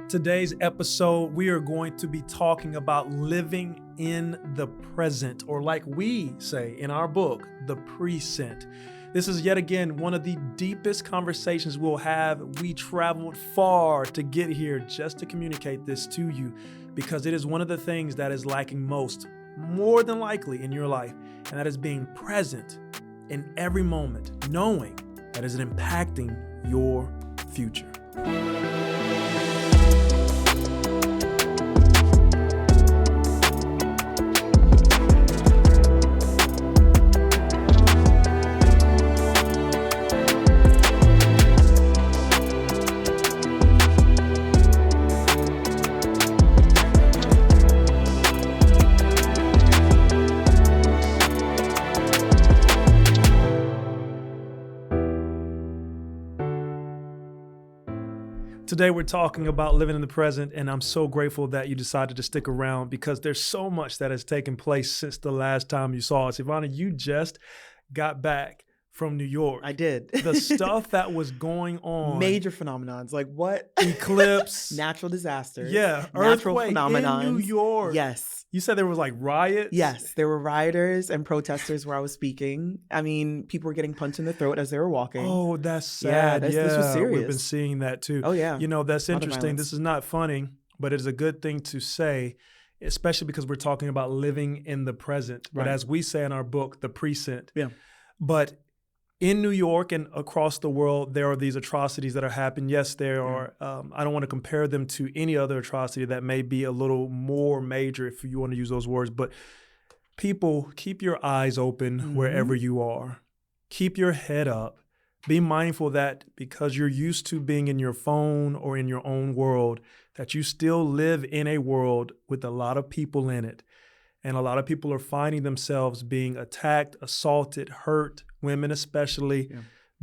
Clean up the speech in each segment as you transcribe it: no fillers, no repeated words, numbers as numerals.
Today's episode, we are going to be talking about living in the present, or like we say in our book, the present. This is yet again one of the deepest conversations we'll have. We traveled far to get here just to communicate this to you because it is one of the things that is lacking most, more than likely in your life, and that is being present in every moment, knowing that is impacting your future. Today we're talking about living in the present, and I'm so grateful that you decided to stick around because there's so much that has taken place since the last time you saw us. Ivana, you just got back from New York. I did. The stuff that was going on. Major phenomenons. Like what? Eclipse. Natural disasters. Yeah. Natural Earthquake phenomenons. in New York. Yes. You said there was like riots? Yes. There were rioters and protesters where I was speaking. I mean, people were getting punched in the throat as they were walking. Oh, that's sad. Yeah, this was serious. We've been seeing that too. Oh, yeah. You know, that's A lot of interesting. violence. This is not funny, but it is a good thing to say, especially because we're talking about living in the present. But Right. as we say in our book, the present. Yeah. But in New York and across the world, there are these atrocities that are happening. Yes, there are. I don't want to compare them to any other atrocity that may be a little more major, if you want to use those words. But people, keep your eyes open wherever you are. Keep your head up. Be mindful that because you're used to being in your phone or in your own world, that you still live in a world with a lot of people in it. And a lot of people are finding themselves being attacked, assaulted, hurt, women especially,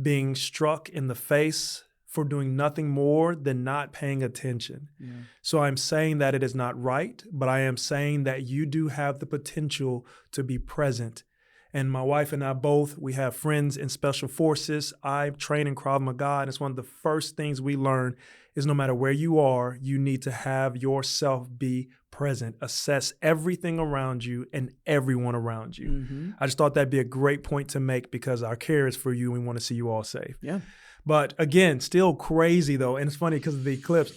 being struck in the face for doing nothing more than not paying attention. Yeah. So I'm saying that it is not right, but I am saying that you do have the potential to be present. And my wife and I both, we have friends in special forces. I train in Krav Maga, and it's one of the first things we learn is no matter where you are, you need to have yourself be present. Assess everything around you and everyone around you. Mm-hmm. I just thought that'd be a great point to make because our care is for you and we want to see you all safe. Yeah. But again, still crazy though. And it's funny because of the eclipse.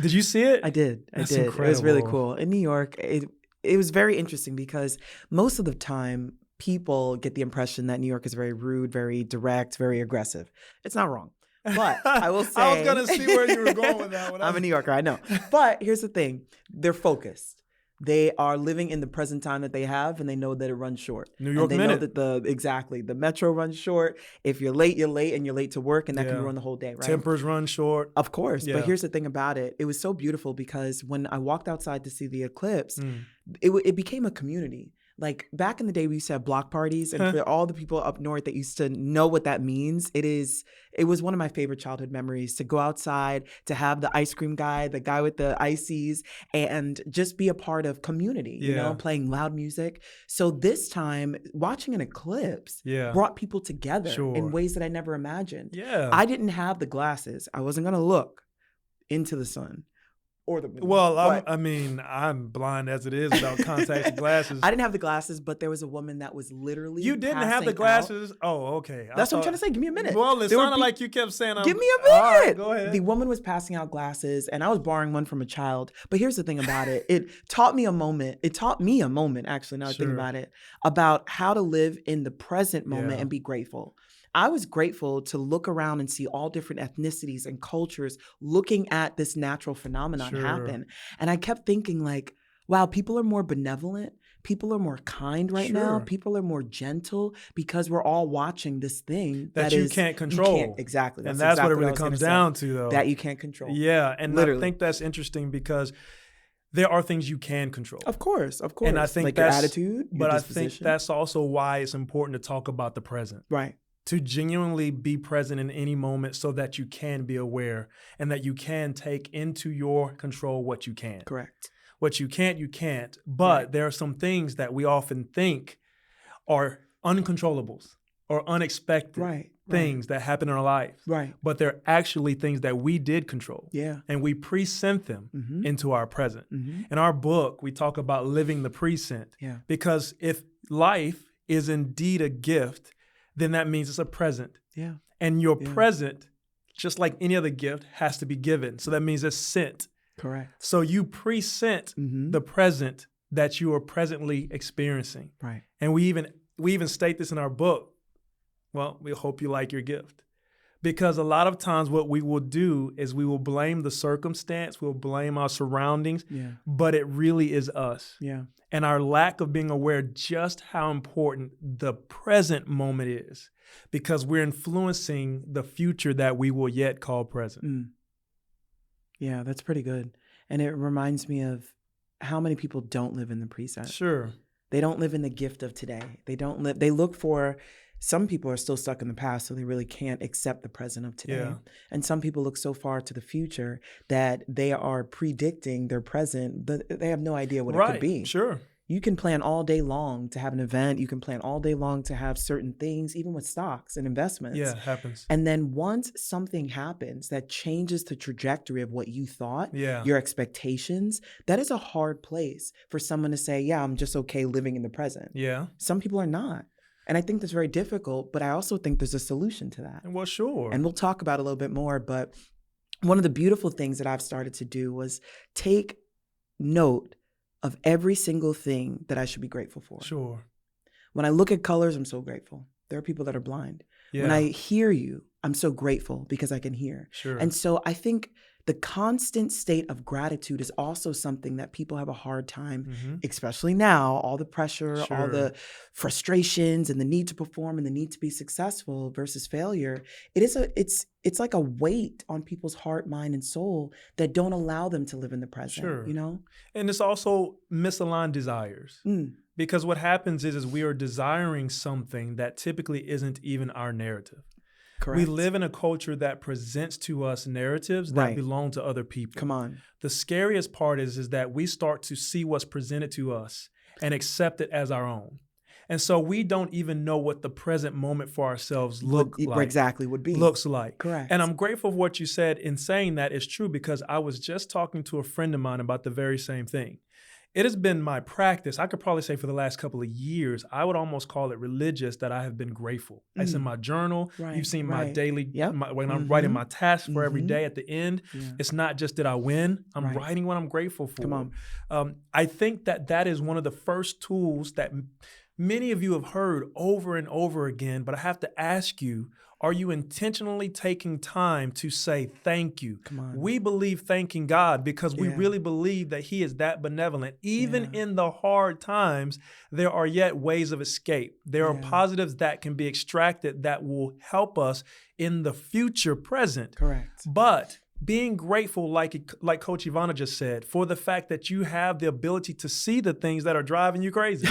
Did you see it? I did. That's It was really incredible. cool. In New York, it was very interesting because most of the time, people get the impression that New York is very rude, very direct, very aggressive. It's not wrong. But I will say... I was going to see where you were going with that one. I'm a New Yorker, I know. But here's the thing. They're focused. They are living in the present time that they have, and they know that it runs short. New York and they Minute. know that the metro runs short. If you're late, you're late, and you're late to work, and that can run the whole day, right? Tempers run short. Of course. Yeah. But here's the thing about it. It was so beautiful because when I walked outside to see the eclipse, it became a community. Like back in the day, we used to have block parties, and for all the people up north that used to know what that means, it was one of my favorite childhood memories to go outside, to have the ice cream guy, the guy with the ices, and just be a part of community, you know, playing loud music. So this time, watching an eclipse brought people together in ways that I never imagined. Yeah. I didn't have the glasses. I wasn't going to look into the sun. Or the moon. Well, I'm blind as it is without contacts and glasses. I didn't have the glasses, but there was a woman that was literally You didn't have the glasses? out. Oh, okay. That's what I'm trying to say. Give me a minute. Well, it sounded like you kept saying, give me a minute. All right, go ahead. The woman was passing out glasses, and I was borrowing one from a child. But here's the thing about it. It taught me a moment, actually, now I think about it, about how to live in the present moment and be grateful. I was grateful to look around and see all different ethnicities and cultures looking at this natural phenomenon happen. And I kept thinking like, wow, people are more benevolent. People are more kind right now. People are more gentle because we're all watching this thing that you can't control. Exactly. And that's what it really comes down to, though. That you can't control. Yeah. And literally. I think that's interesting because there are things you can control. Of course. And I think like that's your attitude, your but disposition. I think that's also why it's important to talk about the present. Right. To genuinely be present in any moment so that you can be aware and that you can take into your control what you can. Correct. What you can't, you can't. But there are some things that we often think are uncontrollables or unexpected. Right. things that happen in our life. Right. But they're actually things that we did control. Yeah. And we present them into our present. In our book, we talk about living the present. Yeah. Because if life is indeed a gift, then that means it's a present. Yeah. And your present, just like any other gift, has to be given. So that means it's sent. Correct. So you present the present that you are presently experiencing. Right. And we even state this in our book. Well, we hope you like your gift. Because a lot of times what we will do is we will blame the circumstance, we'll blame our surroundings, but it really is us. Yeah. And our lack of being aware just how important the present moment is, because we're influencing the future that we will yet call present. Yeah, that's pretty good. And it reminds me of how many people don't live in the present. Sure. They don't live in the gift of today. They look for, some people are still stuck in the past, so they really can't accept the present of today. Yeah. And some people look so far to the future that they are predicting their present, but they have no idea what it could be. Sure. You can plan all day long to have an event. You can plan all day long to have certain things, even with stocks and investments. Yeah, it happens. And then once something happens that changes the trajectory of what you thought, your expectations, that is a hard place for someone to say, yeah, I'm just okay living in the present. Yeah. Some people are not. And I think that's very difficult, but I also think there's a solution to that. Well, sure. And we'll talk about it a little bit more. But one of the beautiful things that I've started to do was take note of every single thing that I should be grateful for. Sure. When I look at colors, I'm so grateful. There are people that are blind. Yeah. When I hear you, I'm so grateful because I can hear. Sure. And so I think the constant state of gratitude is also something that people have a hard time, especially now, all the pressure, all the frustrations and the need to perform and the need to be successful versus failure. It's like a weight on people's heart, mind, and soul that don't allow them to live in the present, you know? And it's also misaligned desires. Because what happens is we are desiring something that typically isn't even our narrative. Correct. We live in a culture that presents to us narratives that belong to other people. Come on. The scariest part is that we start to see what's presented to us and accept it as our own. And so we don't even know what the present moment for ourselves looks like. Correct. And I'm grateful for what you said in saying that is true, because I was just talking to a friend of mine about the very same thing. It has been my practice, I could probably say for the last couple of years, I would almost call it religious, that I have been grateful. It's in my journal. You've seen my daily, when I'm writing my tasks for every day at the end, it's not just that I win, I'm writing what I'm grateful for. Come on. I think that is one of the first tools that many of you have heard over and over again, but I have to ask you, are you intentionally taking time to say thank you? Come on. We believe thanking God because we really believe that He is that benevolent. Even in the hard times, there are yet ways of escape. There are positives that can be extracted that will help us in the future present. Correct. But being grateful, like Coach Ivana just said, for the fact that you have the ability to see the things that are driving you crazy,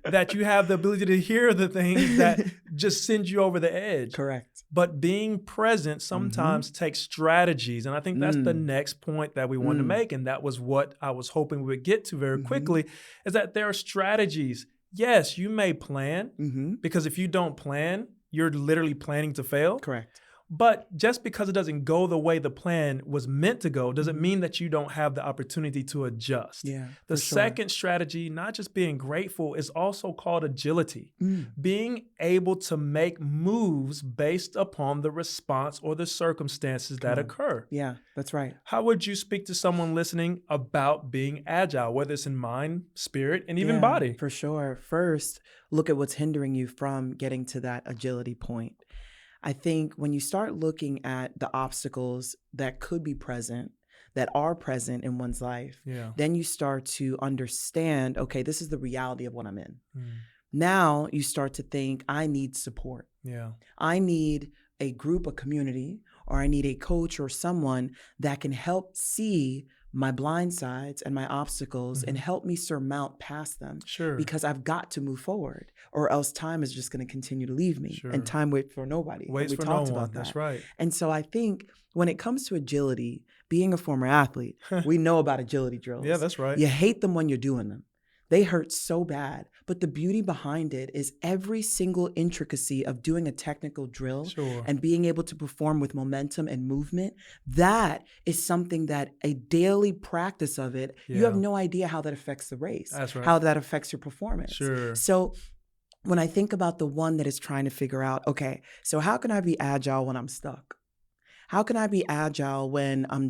that you have the ability to hear the things that just send you over the edge. Correct. But being present sometimes takes strategies. And I think that's the next point that we wanted to make. And that was what I was hoping we would get to very quickly, is that there are strategies. Yes, you may plan, because if you don't plan, you're literally planning to fail. Correct. But just because it doesn't go the way the plan was meant to go doesn't mean that you don't have the opportunity to adjust. Yeah, the second strategy, not just being grateful, is also called agility. Being able to make moves based upon the response or the circumstances that occur. Yeah, that's right. How would you speak to someone listening about being agile, whether it's in mind, spirit, and even body? For sure. First, look at what's hindering you from getting to that agility point. I think when you start looking at the obstacles that could be present, that are present in one's life, then you start to understand, okay, this is the reality of what I'm in. Now you start to think, I need support. I need a group, a community, or I need a coach or someone that can help see my blind sides and my obstacles and help me surmount past them. Because I've got to move forward, or else time is just going to continue to leave me. And time waits for nobody. Waits for no one. That's right. And so I think when it comes to agility, being a former athlete, we know about agility drills. Yeah, that's right. You hate them when you're doing them. They hurt so bad. But the beauty behind it is every single intricacy of doing a technical drill Sure. and being able to perform with momentum and movement. That is something that a daily practice of it, you have Yeah. no idea how that affects the race, That's right. how that affects your performance. Sure. So when I think about the one that is trying to figure out, okay, so how can I be agile when I'm stuck? How can I be agile when I'm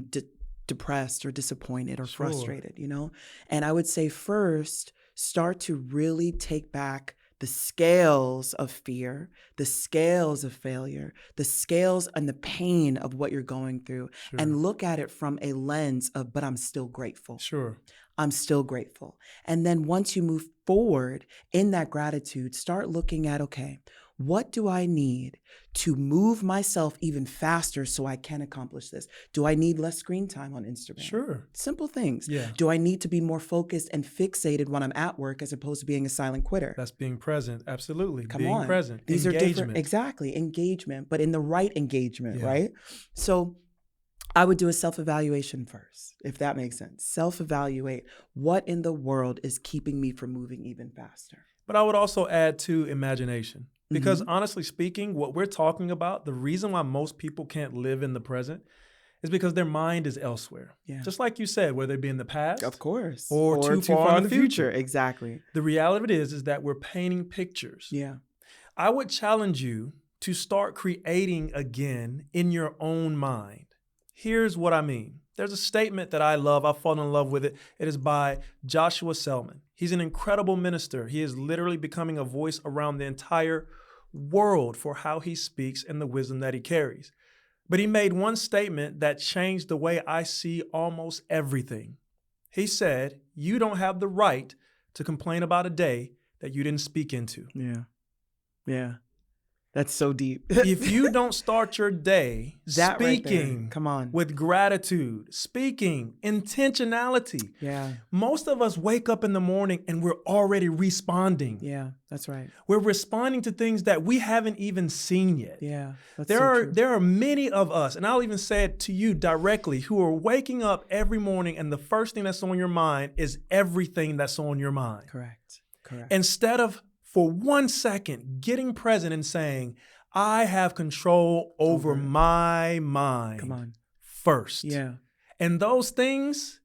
depressed or disappointed or Sure. frustrated, you know? And I would say first, start to really take back the scales of fear, the scales of failure, the scales and the pain of what you're going through, Sure. and look at it from a lens of, but I'm still grateful. Sure. I'm still grateful. And then once you move forward in that gratitude, start looking at, okay, what do I need to move myself even faster so I can accomplish this? Do I need less screen time on Instagram? Sure. Simple things. Yeah. Do I need to be more focused and fixated when I'm at work as opposed to being a silent quitter? That's being present. Absolutely. Come being on. present. These engagement. are different. Exactly. Engagement, but in the right engagement, Yeah. right? So I would do a self-evaluation first, if that makes sense. Self-evaluate. What in the world is keeping me from moving even faster? But I would also add to imagination. Because honestly speaking, what we're talking about, the reason why most people can't live in the present is because their mind is elsewhere. Yeah. Just like you said, whether it be in the past, Of course. or too far in the future. Exactly. The reality of it is that we're painting pictures. Yeah. I would challenge you to start creating again in your own mind. Here's what I mean. There's a statement that I love. I've fallen in love with it. It is by Joshua Selman. He's an incredible minister. He is literally becoming a voice around the entire world for how he speaks and the wisdom that he carries. But he made one statement that changed the way I see almost everything. He said, you don't have the right to complain about a day that you didn't speak into. Yeah. Yeah. That's so deep. If you don't start your day That right there. speaking Come on. with gratitude, speaking, intentionality, Yeah. most of us wake up in the morning and we're already responding. Yeah. That's right. We're responding to things that we haven't even seen yet. Yeah. That's There are many of us, and I'll even say it to you directly, who are waking up every morning and the first thing that's on your mind is everything that's on your mind. Correct. Instead of for 1 second getting present and saying, I have control over my mind. Come on. First. Yeah. And those things,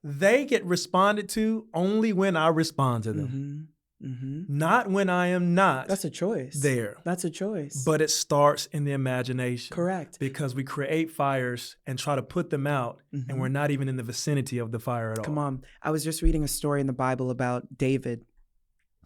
they get responded to only when I respond to them. Not when I am not. That's a choice. There. That's a choice. But it starts in the imagination. Correct. Because we create fires and try to put them out, and we're not even in the vicinity of the fire at all. Come on. I was just reading a story in the Bible about David.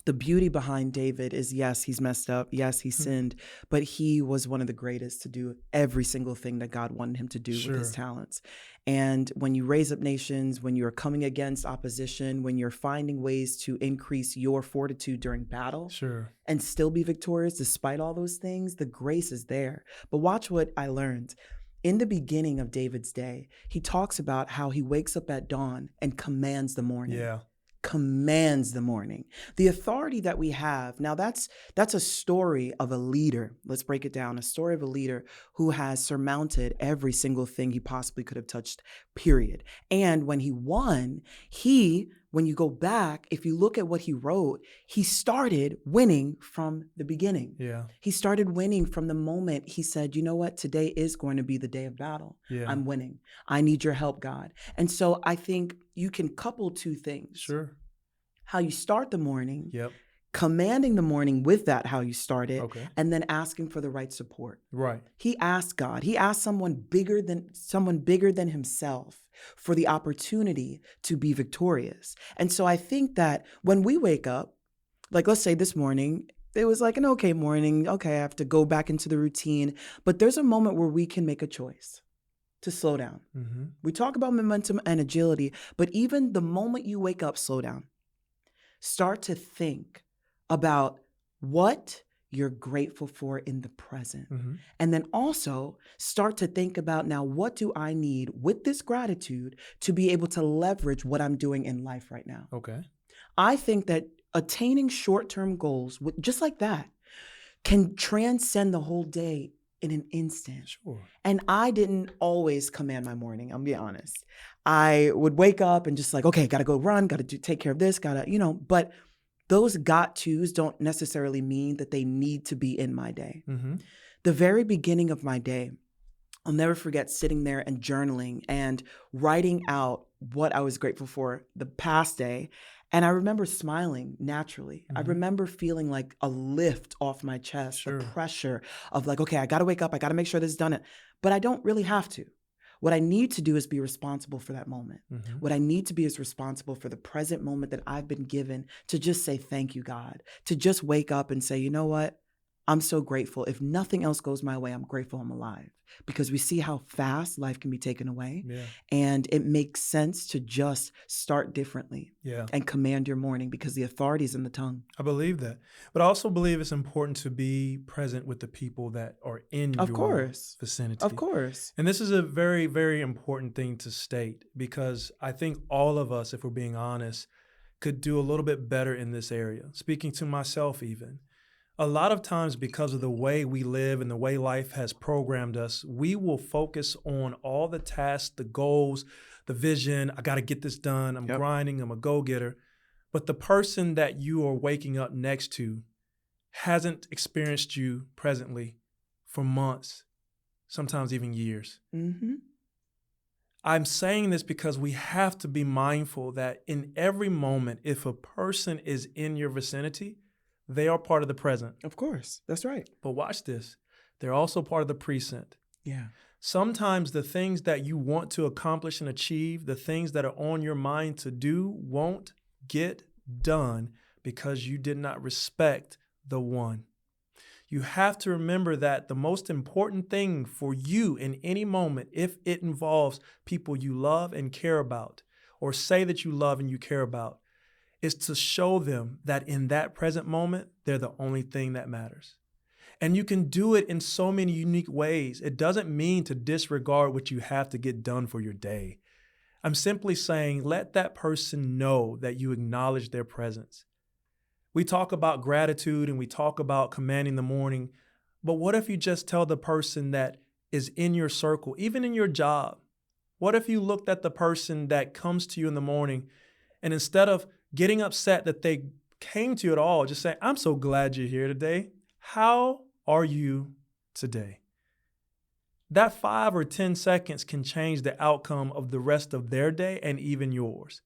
The beauty behind David is, yes, he's messed up. Yes, he sinned, but he was one of the greatest to do every single thing that God wanted him to do with his talents. And when you raise up nations, when you're coming against opposition, when you're finding ways to increase your fortitude during battle and still be victorious despite all those things, the grace is there. But watch what I learned. In the beginning of David's day, he talks about how he wakes up at dawn and commands the morning. Yeah. Commands the morning. The authority that we have, now that's a story of a leader. Let's break it down. A story of a leader who has surmounted every single thing he possibly could have touched, period. And when he won, when you go back, if you look at what he wrote, he started winning from the beginning. Yeah. He started winning from the moment he said, you know what, today is going to be the day of battle. Yeah. I'm winning. I need your help, God. And so I think you can couple two things. Sure. How you start the morning, Yep. commanding the morning with that, how you start it, Okay. and then asking for the right support. Right. He asked God, he asked someone bigger than himself for the opportunity to be victorious. And so I think that when we wake up, like let's say this morning, it was like an okay morning. Okay, I have to go back into the routine. But there's a moment where we can make a choice to slow down. We talk about momentum and agility, but even the moment you wake up, slow down. Start to think about what you're grateful for in the present. And then also start to think about, now, what do I need with this gratitude to be able to leverage what I'm doing in life right now? Okay. I think that attaining short-term goals, just like that, can transcend the whole day in an instant. Sure. And I didn't always command my morning, I'll be honest. I would wake up and just like, okay, gotta go run, gotta take care of this, gotta, but those got tos don't necessarily mean that they need to be in my day. Mm-hmm. The very beginning of my day, I'll never forget sitting there and journaling and writing out what I was grateful for the past day. And I remember smiling naturally. I remember feeling like a lift off my chest, the pressure of like, okay, I got to wake up. I got to make sure this is done. But I don't really have to. What I need to do is be responsible for that moment. What I need to be is responsible for the present moment that I've been given to just say, thank you, God, to just wake up and say, you know what? I'm so grateful. If nothing else goes my way, I'm grateful I'm alive, because we see how fast life can be taken away. Yeah. And it makes sense to just start differently and command your morning, because the authority is in the tongue. I believe that. But I also believe it's important to be present with the people that are in your vicinity. Of course. And this is a very, very important thing to state, because I think all of us, if we're being honest, could do a little bit better in this area. Speaking to myself even. A lot of times, because of the way we live and the way life has programmed us, we will focus on all the tasks, the goals, the vision. I got to get this done. I'm grinding. I'm a go-getter. But the person that you are waking up next to hasn't experienced you presently for months, sometimes even years. Mm-hmm. I'm saying this because we have to be mindful that in every moment, if a person is in your vicinity, they are part of the present. Of course. That's right. But watch this. They're also part of the present. Yeah. Sometimes the things that you want to accomplish and achieve, the things that are on your mind to do, won't get done because you did not respect the one. You have to remember that the most important thing for you in any moment, if it involves people you love and care about, or say that you love and you care about, is to show them that in that present moment, they're the only thing that matters. And you can do it in so many unique ways. It doesn't mean to disregard what you have to get done for your day. I'm simply saying, let that person know that you acknowledge their presence. We talk about gratitude and we talk about commanding the morning, but what if you just tell the person that is in your circle, even in your job? What if you looked at the person that comes to you in the morning, and instead of getting upset that they came to you at all, just say, I'm so glad you're here today. How are you today? That 5 or 10 seconds can change the outcome of the rest of their day and even yours.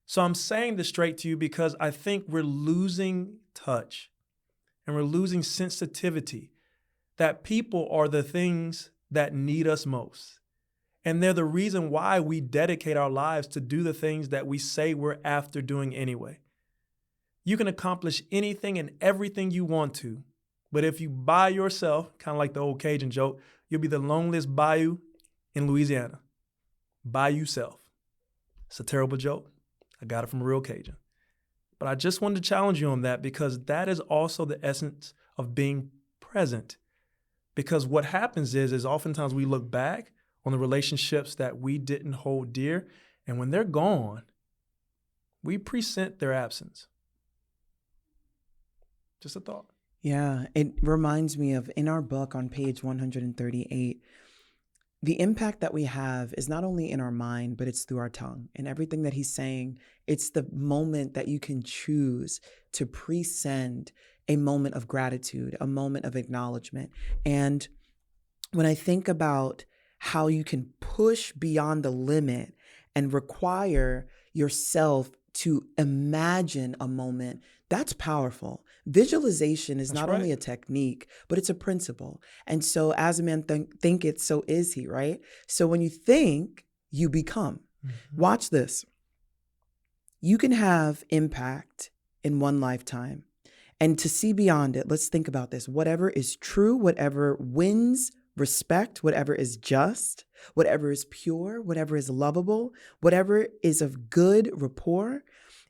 So I'm saying this straight to you because I think we're losing touch and we're losing sensitivity that people are the things that need us most. And they're the reason why we dedicate our lives to do the things that we say we're after doing anyway. You can accomplish anything and everything you want to, but if you by yourself, kind of like the old Cajun joke, you'll be the loneliest bayou in Louisiana. By yourself. It's a terrible joke. I got it from a real Cajun. But I just wanted to challenge you on that, because that is also the essence of being present. Because what happens is oftentimes we look back on the relationships that we didn't hold dear, and when they're gone, we present their absence. Just a thought. Yeah, it reminds me of, in our book on page 138, the impact that we have is not only in our mind, but it's through our tongue. And everything that he's saying, it's the moment that you can choose to presend a moment of gratitude, a moment of acknowledgement. And when I think about how you can push beyond the limit and require yourself to imagine a moment, that's powerful. Visualization is not only a technique, but it's a principle. And so as a man thinketh, so is he, right? So when you think, you become. Mm-hmm. Watch this. You can have impact in one lifetime. And to see beyond it, let's think about this. Whatever is true, whatever wins respect, whatever is just, whatever is pure, whatever is lovable, whatever is of good rapport,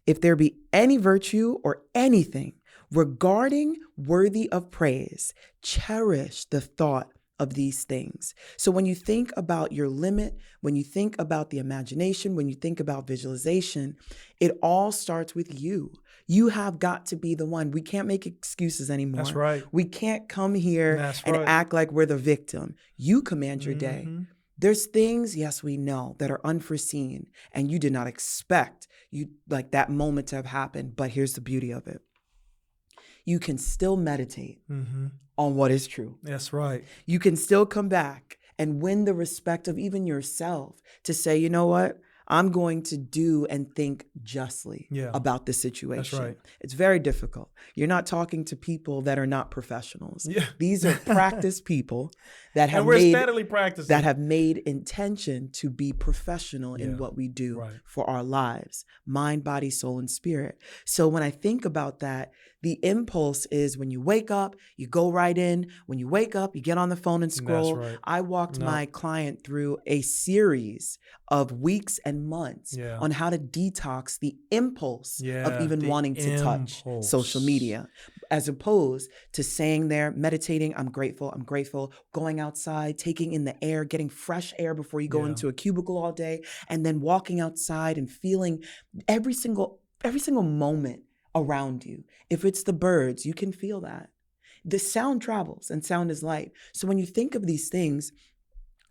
if there be any virtue or anything regarding worthy of praise, cherish the thought of these things. So when you think about your limit, when you think about the imagination, when you think about visualization, it all starts with you. You have got to be the one. We can't make excuses anymore. That's right. We can't come here and act like we're the victim. You command your day. There's things, yes, we know, that are unforeseen and you did not expect that moment to have happened. But here's the beauty of it. You can still meditate on what is true. That's right. You can still come back and win the respect of even yourself to say, you know what? I'm going to do and think justly about this situation. That's right. It's very difficult. You're not talking to people that are not professionals. Yeah. These are practiced people that have steadily practicing. that have made intention to be professional in what we do for our lives, mind, body, soul, and spirit. So when I think about that, the impulse is when you wake up, you go right in. When you wake up, you get on the phone and scroll. That's right. I walked my client through a series of weeks and months on how to detox the impulse of even wanting to touch social media, as opposed to saying there, meditating, I'm grateful, going outside, taking in the air, getting fresh air before you go into a cubicle all day, and then walking outside and feeling every single moment around you. If it's the birds, you can feel that. The sound travels and sound is light. So when you think of these things,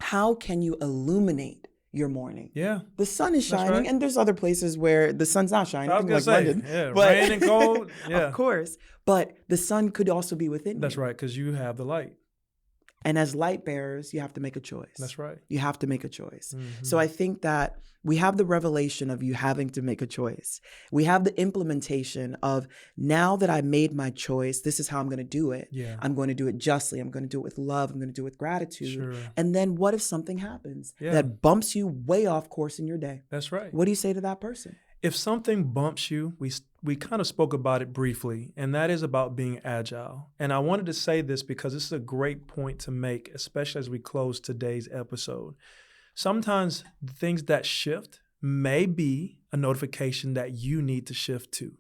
how can you illuminate your morning? Yeah. The sun is shining, and there's other places where the sun's not shining, like London. But, rain and cold. Of course. But the sun could also be within you. That's right, because you have the light. And as light bearers, you have to make a choice. That's right. You have to make a choice. So I think that we have the revelation of you having to make a choice. We have the implementation of, now that I made my choice, this is how I'm going to do it. Yeah. I'm going to do it justly. I'm going to do it with love. I'm going to do it with gratitude. Sure. And then what if something happens that bumps you way off course in your day? That's right. What do you say to that person? If something bumps you, we kind of spoke about it briefly, and that is about being agile. And I wanted to say this because this is a great point to make, especially as we close today's episode. Sometimes the things that shift may be a notification that you need to shift to.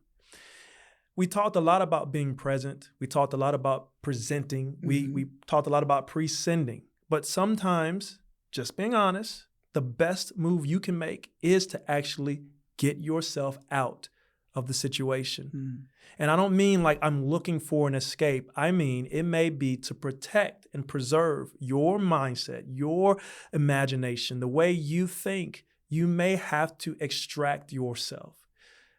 We talked a lot about being present. We talked a lot about presenting. We talked a lot about presending. But sometimes, just being honest, the best move you can make is to actually get yourself out of the situation. And I don't mean like I'm looking for an escape. I mean, it may be to protect and preserve your mindset, your imagination, the way you think. You may have to extract yourself.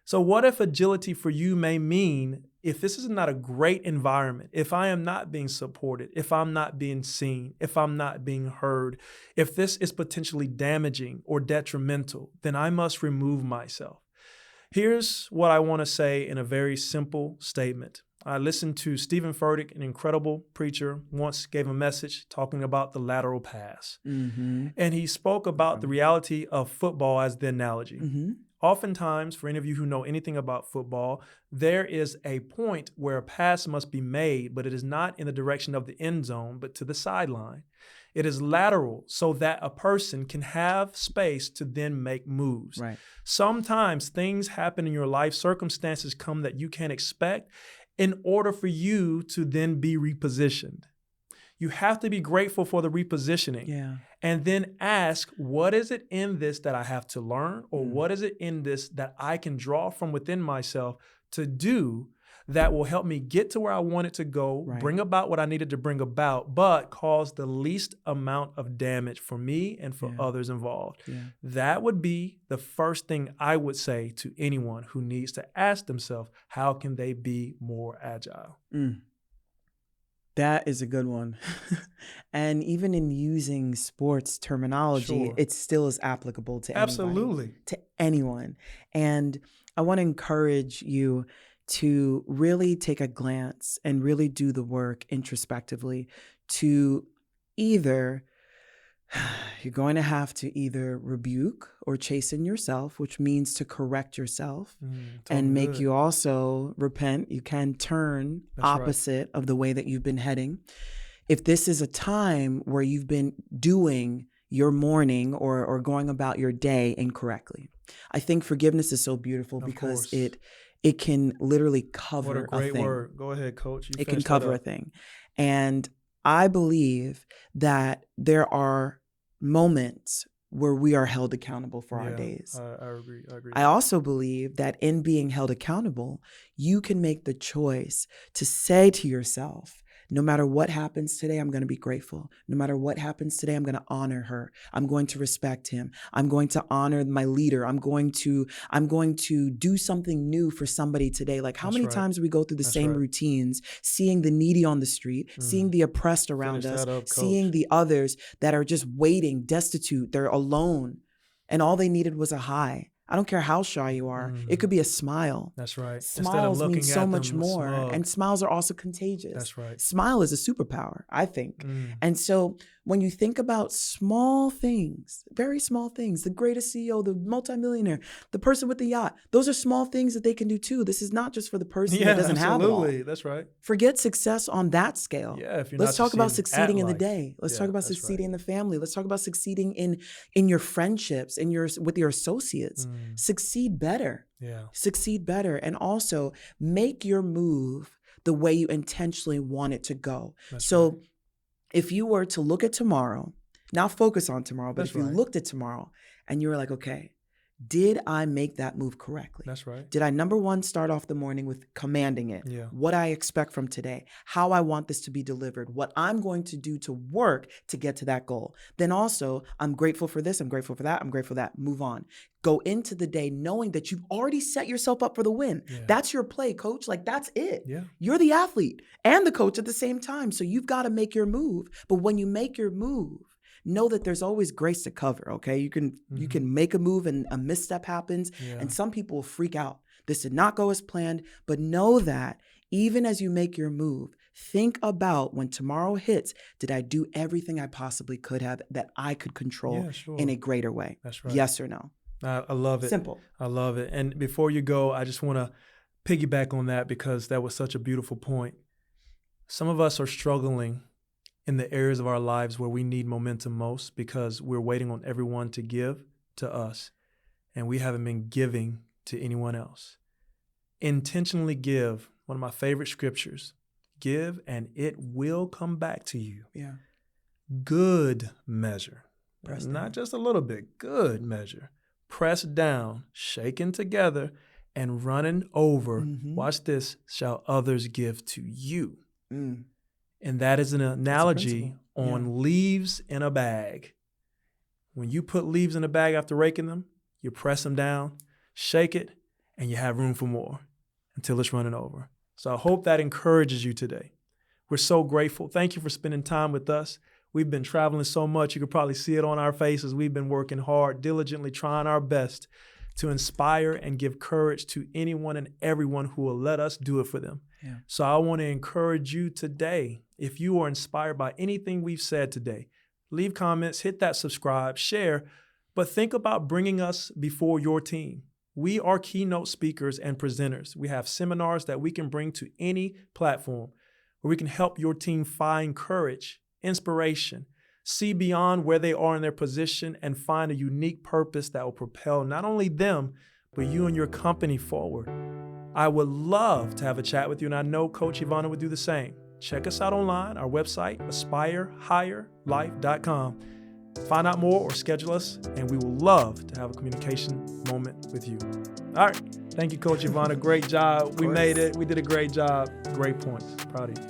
So what if agility for you may mean, if this is not a great environment, if I am not being supported, if I'm not being seen, if I'm not being heard, if this is potentially damaging or detrimental, then I must remove myself. Here's what I want to say in a very simple statement. I listened to Stephen Furtick, an incredible preacher, once gave a message talking about the lateral pass. And he spoke about the reality of football as the analogy. Oftentimes, for any of you who know anything about football, there is a point where a pass must be made, but it is not in the direction of the end zone, but to the sideline. It is lateral so that a person can have space to then make moves. Right. Sometimes things happen in your life, circumstances come that you can't expect in order for you to then be repositioned. You have to be grateful for the repositioning and then ask, what is it in this that I have to learn, or what is it in this that I can draw from within myself to do that will help me get to where I wanted to go, bring about what I needed to bring about, but cause the least amount of damage for me and for others involved. That would be the first thing I would say to anyone who needs to ask themselves, how can they be more agile? That is a good one. And even in using sports terminology, it still is applicable to Absolutely. To anyone. And I want to encourage you to really take a glance and really do the work introspectively to either, you're going to have to either rebuke or chasten yourself, which means to correct yourself and make you also repent. You can turn opposite of the way that you've been heading. If this is a time where you've been doing your morning or going about your day incorrectly, I think forgiveness is so beautiful because it can literally cover a thing. What a great word. Go ahead, Coach. It can cover a thing. And I believe that there are moments where we are held accountable for our days. I agree. I also believe that in being held accountable, you can make the choice to say to yourself No matter what happens today, I'm going to be grateful. No matter what happens today, I'm going to honor her. I'm going to respect him. I'm going to honor my leader. I'm going to do something new for somebody today. Like how many times we go through the same routines, seeing the needy on the street, seeing the oppressed around us, seeing the others that are just waiting, destitute, they're alone, and all they needed was a hi. I don't care how shy you are. It could be a smile. That's right. Smiles mean so much more. And smiles are also contagious. That's right. Smile is a superpower, I think. And so when you think about small things, very small things, the greatest CEO, the multimillionaire, the person with the yacht, those are small things that they can do too. This is not just for the person that doesn't have it all. That's right. Forget success on that scale. Yeah, if you're Let's not talk about succeeding in the day. Let's talk about succeeding in the family. Let's talk about succeeding in your friendships, with your associates. Succeed better. Yeah. Succeed better. And also make your move the way you intentionally want it to go. If you were to look at tomorrow, not focus on tomorrow, but if you looked at tomorrow and you were like, okay, did I make that move correctly? That's right. Did I, number one, start off the morning with commanding it? Yeah. What I expect from today, how I want this to be delivered, what I'm going to do to work to get to that goal. Then also, I'm grateful for this, I'm grateful for that, I'm grateful for that. Move on. Go into the day knowing that you've already set yourself up for the win. Yeah. That's your play, coach. Like, that's it. Yeah. You're the athlete and the coach at the same time. So you've got to make your move. But when you make your move, know that there's always grace to cover, okay? You can make a move and a misstep happens, and some people will freak out. This did not go as planned, but know that even as you make your move, think about when tomorrow hits, did I do everything I possibly could have that I could control in a greater way? That's right. Yes or no? I love it. Simple. I love it. And before you go, I just want to piggyback on that because that was such a beautiful point. Some of us are struggling in the areas of our lives where we need momentum most because we're waiting on everyone to give to us and we haven't been giving to anyone else. Intentionally give, one of my favorite scriptures, give and it will come back to you. Yeah. Good measure, not just a little bit, good measure. Pressed down, shaken together, and running over, watch this, shall others give to you. And that is an analogy on leaves in a bag. When you put leaves in a bag after raking them, you press them down, shake it, and you have room for more until it's running over. So I hope that encourages you today. We're so grateful. Thank you for spending time with us. We've been traveling so much. You could probably see it on our faces. We've been working hard, diligently trying our best to inspire and give courage to anyone and everyone who will let us do it for them. Yeah. So I want to encourage you today, if you are inspired by anything we've said today, leave comments, hit that subscribe, share, but think about bringing us before your team. We are keynote speakers and presenters. We have seminars that we can bring to any platform where we can help your team find courage, inspiration, see beyond where they are in their position and find a unique purpose that will propel not only them, but you and your company forward. I would love to have a chat with you, and I know Coach Ivana would do the same. Check us out online, our website, aspirehigherlife.com. Find out more or schedule us, and we will love to have a communication moment with you. All right. Thank you, Coach Ivana. Great job. We made it. We did a great job. Great points. Proud of you.